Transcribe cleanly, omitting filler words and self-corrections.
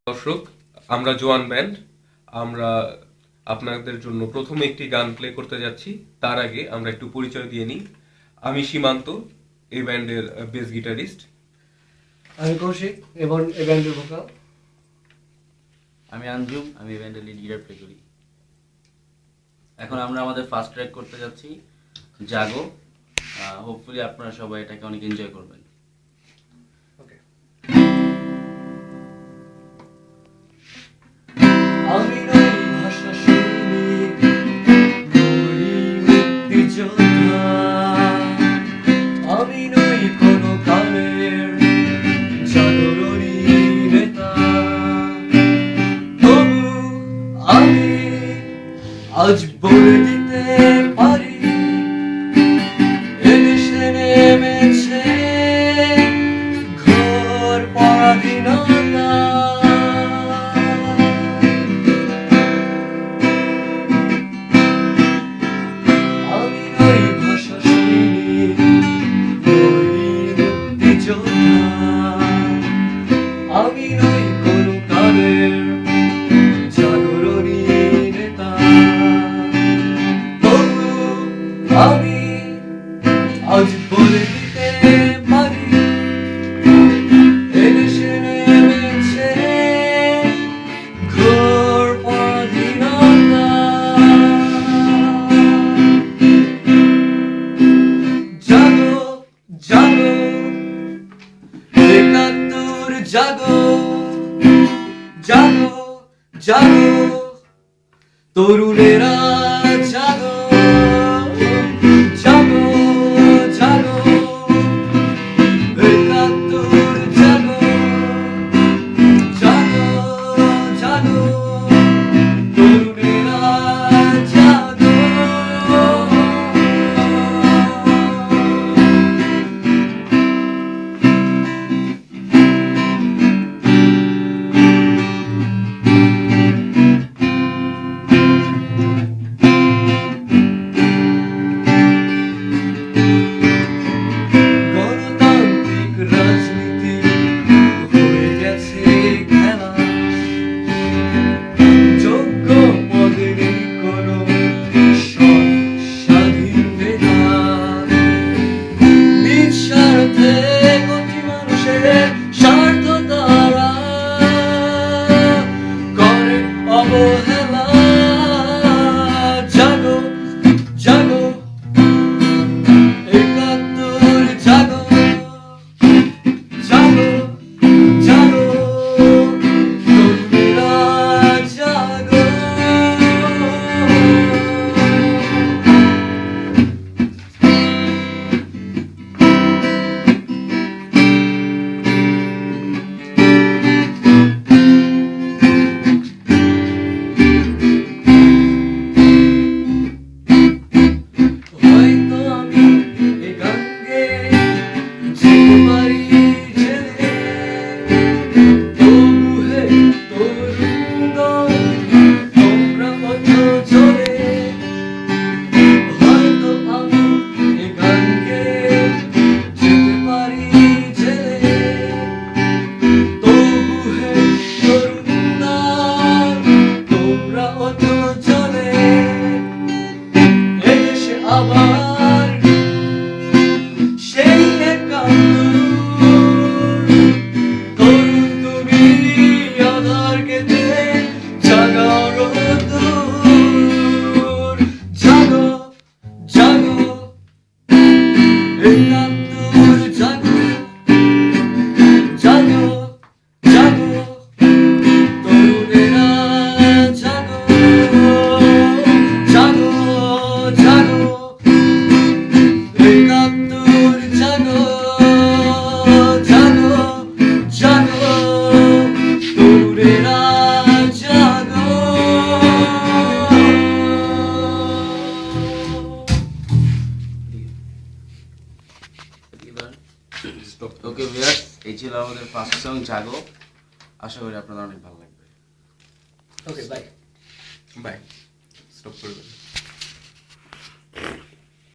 দর্শক, আমরা জোয়ান ব্যান্ড। আমরা আপনাদের জন্য প্রথমে একটি গান প্লে করতে যাচ্ছি। তার আগে আমরা একটু পরিচয় দিয়ে নিই। আমি সীমান্ত, এই ব্যান্ডের বেস গিটারিস্ট। আমি কৌশিক এবং এই ব্যান্ডের ভোকাল। আমি আঞ্জুম, আমি ব্যান্ডের লিড গিটার প্লে করি। এখন আমরা আমাদের ফার্স্ট ট্র্যাক করতে যাচ্ছি, জাগো। হোপফুলি আপনারা সবাই এটাকে অনেক এনজয় করবেন। ওকে। আমি নই ভাষা সৈনিক, নই মুক্তিযোদ্ধা, আমি নই কোনো কালের জাগরণী নেতা, তবু আমি আজ বলে দিতে পারি, এদেশে নেমেছে ঘোর পরাধীনতা। আমি নই ভাষা সৈনিক, নই মুক্তিযোদ্ধা, আমি নই কোনো কালের জাগরণী নেতা, তবু আমি আজ বলে দিতে পারি, এদেশে নেমেছে ঘোর পরাধীনতা। জাগো জাগো একাত্তর, জাগো জাগো জাগো তরুণেরা, জাগো জাগো জাগো একাত্তর, জাগো জাগো জাগো তরুণেরা, জাগো। গণতান্ত্রিক রাজনীতি হয়ে গেছে খেলা, যোগ্য পদে নেই কোনো সৎ স্বাধীন নেতা, নিজ স্বার্থে কোটি মানুষের স্বার্থ তারা করে অবহেলা। জাগো জাগো একাত্তর, জাগো জাগো জাগো তরুণেরা, জাগো। হয়তো আমি এ গান গেয়ে যেতে পারি জেলে, তবু হে তরুণগণ, তোমরা কত চলে। হয়তো আমি এ গান গেয়ে যেতে পারি জেলে, তবু হে তরুণগণ, তোমরা কত চলে। এদেশে আবার সেই একাত্তর, তরুণ তুমি আধার কেটে জাগাও রোদ্দুর। জাগো জাগো একাত্তর, জাগো জাগো জাগো তরুণেরা, জাগো জাগো জাগো একাত্তর, জাগো জাগো জাগো তরুণেরা, জাগো। ওকে ভিউয়ার্স, এই ছিল আমাদের ফার্স্ট সং জাগো। আশা করি আপনাদের অনেক ভালো লাগবে। ওকে, বাই বাই। স্টপ করে দেন।